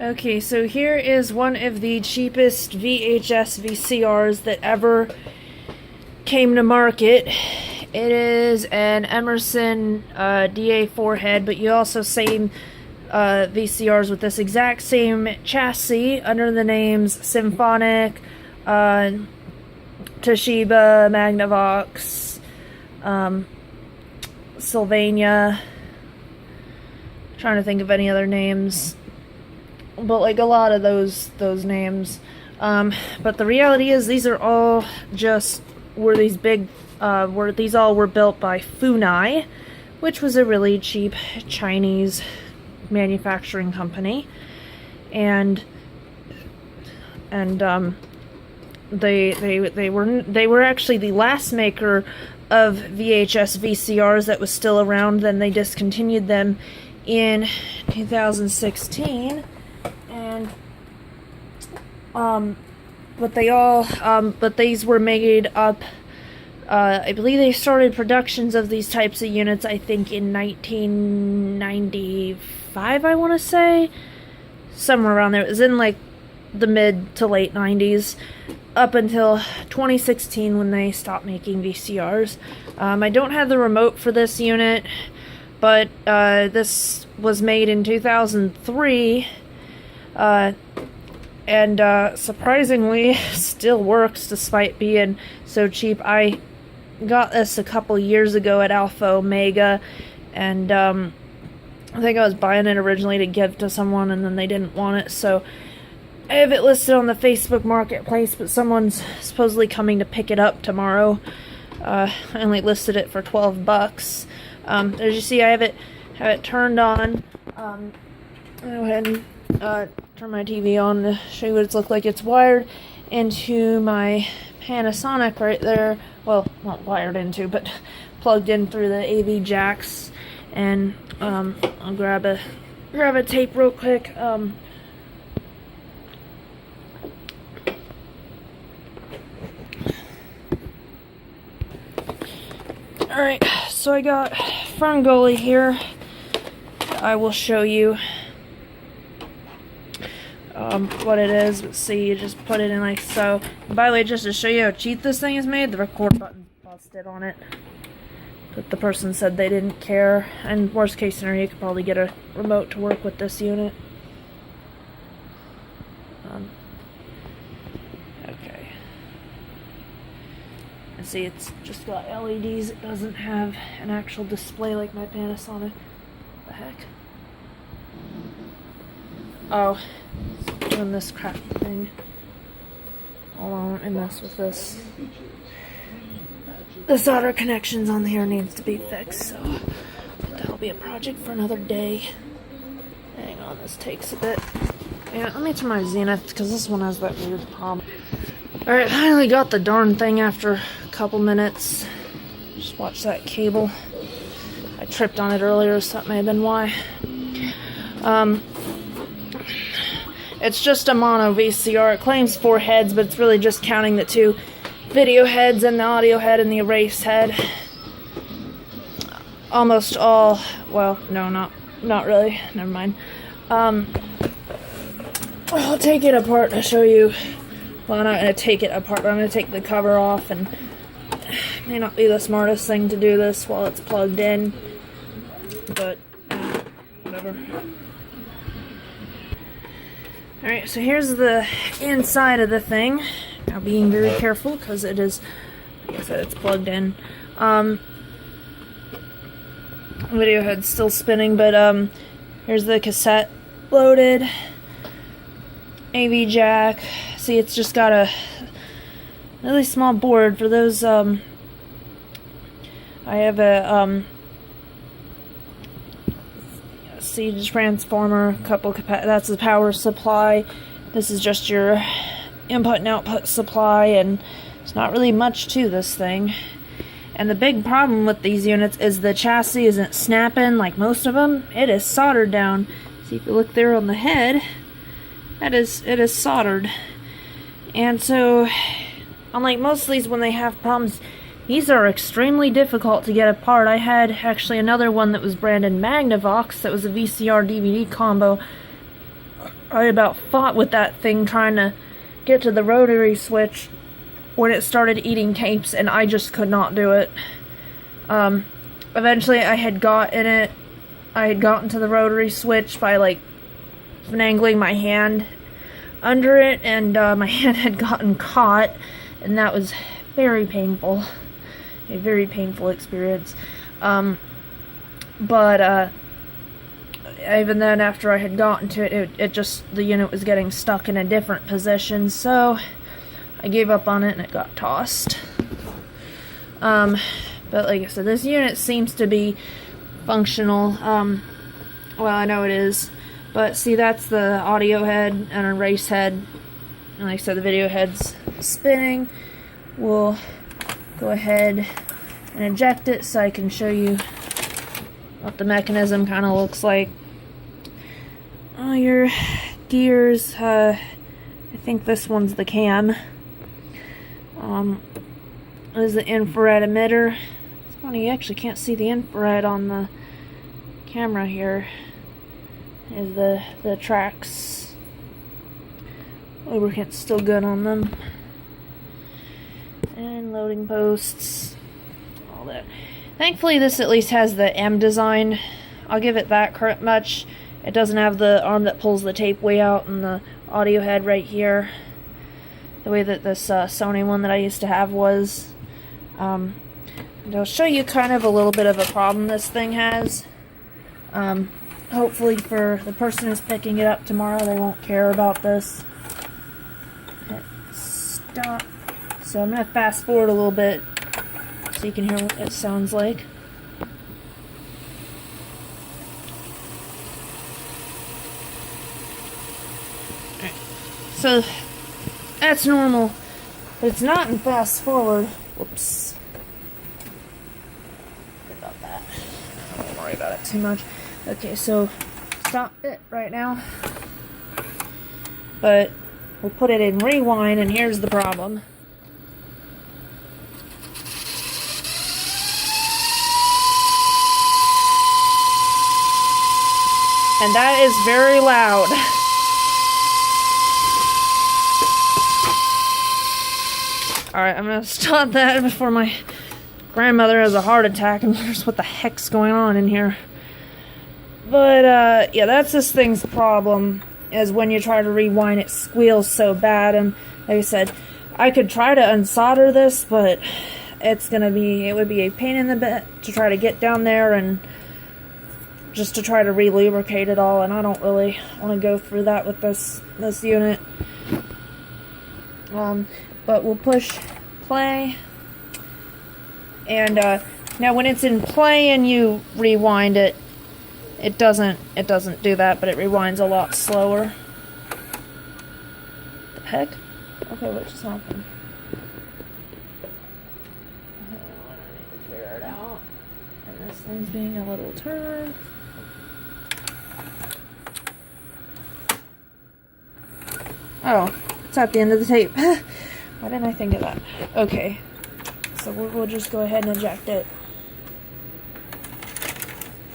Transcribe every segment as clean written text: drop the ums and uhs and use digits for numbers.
Okay, so here is one of the cheapest VHS VCRs that ever came to market. It is an Emerson DA4 head, but you also same VCRs with this exact same chassis under the names Symphonic, Toshiba, Magnavox, Sylvania. Trying to think of any other names, but like a lot of those names. But the reality is these are all just these all were built by Funai, which was a really cheap Chinese manufacturing company, and they were actually the last maker of VHS VCRs that was still around. Then they discontinued them in 2016, and but these were made up. I believe they started productions of these types of units, I think, in 1995, I want to say. Somewhere around there. It was in, like, the mid to late 90s, up until 2016 when they stopped making VCRs. I don't have the remote for this unit, but this was made in 2003, and surprisingly still works despite being so cheap. I got this a couple years ago at Alpha Omega, and I think I was buying it originally to give to someone, and then they didn't want it, so I have it listed on the Facebook Marketplace, but someone's supposedly coming to pick it up tomorrow. I only listed it for $12. As you see, I have it turned on. I'll go ahead and turn my TV on to show you what it's looked like. It's wired into my Panasonic right there. Well, not wired into, but plugged in through the AV jacks. And I'll grab a tape real quick. Alright, so I got Ferngully here. I will show you what it is. Let's see, you just put it in like so. And by the way, just to show you how cheap this thing is made, the record button busted on it. But the person said they didn't care. And worst case scenario, you could probably get a remote to work with this unit. Okay. And see, it's just got LEDs. It doesn't have an actual display like my Panasonic. What the heck? Oh, it's doing this crap thing. Hold on, let me mess with this. The solder connections on here needs to be fixed, so that'll be a project for another day. Hang on, this takes a bit. Yeah, let me turn my Zenith, because this one has that weird problem. Alright, finally got the darn thing after a couple minutes. Just watch that cable. I tripped on it earlier, so that may have been why. It's just a mono VCR. It claims 4 heads, but it's really just counting the 2 video heads and the audio head and the erase head. Almost all, well, no, not really. Never mind. I'll take it apart to show you. Well, I'm not going to take it apart, but I'm going to take the cover off, and it may not be the smartest thing to do this while it's plugged in, but whatever. Alright, so here's the inside of the thing. Now being very careful, because it is, like I said, it's plugged in. Video head's still spinning, but here's the cassette loaded. AV jack. See, it's just got a really small board for those. I have a siege transformer, a couple that's the power supply. This is just your input and output supply, and it's not really much to this thing. And the big problem with these units is the chassis isn't snapping like most of them. It is soldered down. See, if you look there on the head, it is soldered. And so, unlike most of these, when they have problems, these are extremely difficult to get apart. I had actually another one that was branded Magnavox that was a VCR DVD combo. I about fought with that thing trying to get to the rotary switch when it started eating tapes, and I just could not do it. Eventually I had gotten to the rotary switch by like finagling my hand under it, and my hand had gotten caught, and that was very painful. A very painful experience. But even then, after I had gotten to it, the unit was getting stuck in a different position, so I gave up on it and it got tossed. But like I said, this unit seems to be functional. Well, I know it is. But see, that's the audio head and a race head. And like I said, the video head's spinning. We'll go ahead and eject it so I can show you what the mechanism kind of looks like. Oh, your gears, I think this one's the cam. This is the infrared emitter. It's funny, you actually can't see the infrared on the camera here. Is the tracks. Lubricant's still good on them. And loading posts. All that. Thankfully, this at least has the M design. I'll give it that much. It doesn't have the arm that pulls the tape way out and the audio head right here, the way that this Sony one that I used to have was. And I'll show you kind of a little bit of a problem this thing has. Hopefully for the person who's picking it up tomorrow, they won't care about this. Hit stop. So I'm going to fast forward a little bit so you can hear what it sounds like. So that's normal, but it's not in fast forward. Whoops. Forget about that. I don't worry about it too much. Okay, so stop it right now. But we'll put it in rewind, and here's the problem. And that is very loud. Alright, I'm gonna stop that before my grandmother has a heart attack and wonders what the heck's going on in here. But, yeah, that's this thing's problem, is when you try to rewind, it squeals so bad. And like I said, I could try to unsolder this, but it would be a pain in the butt to try to get down there and just to try to re-lubricate it all, and I don't really want to go through that with this unit. But we'll push play, and now when it's in play and you rewind it, it doesn't do that, but it rewinds a lot slower. The heck? Okay, what just happened? I need to figure it out. And this thing's being a little turn. Oh, it's at the end of the tape. Why didn't I think of that? Okay, so we'll just go ahead and eject it.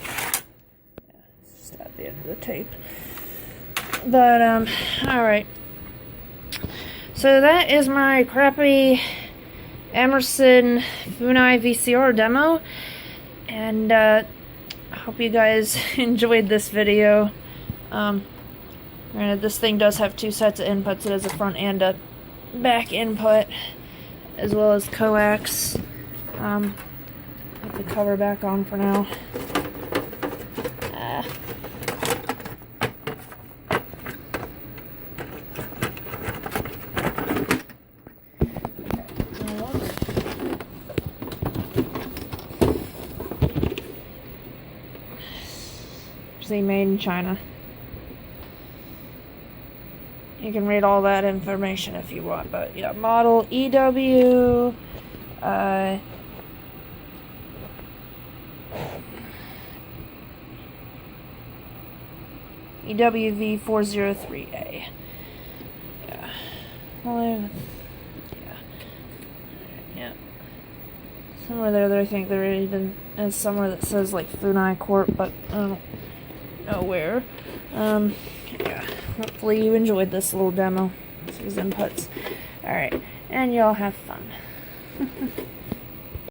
Yeah, it's just at the end of the tape. But, alright. So that is my crappy Emerson Funai VCR demo. And, I hope you guys enjoyed this video. Granted, this thing does have two sets of inputs. It has a front and a back input, as well as coax. Put the cover back on for now. See, made in China. You can read all that information if you want, but yeah, model EW EWV403A. Yeah. Well, yeah. Somewhere there I think there even is somewhere that says like Funai Corp, but I don't know where. Yeah. hopefully you enjoyed this little demo. These inputs. Alright, and y'all have fun.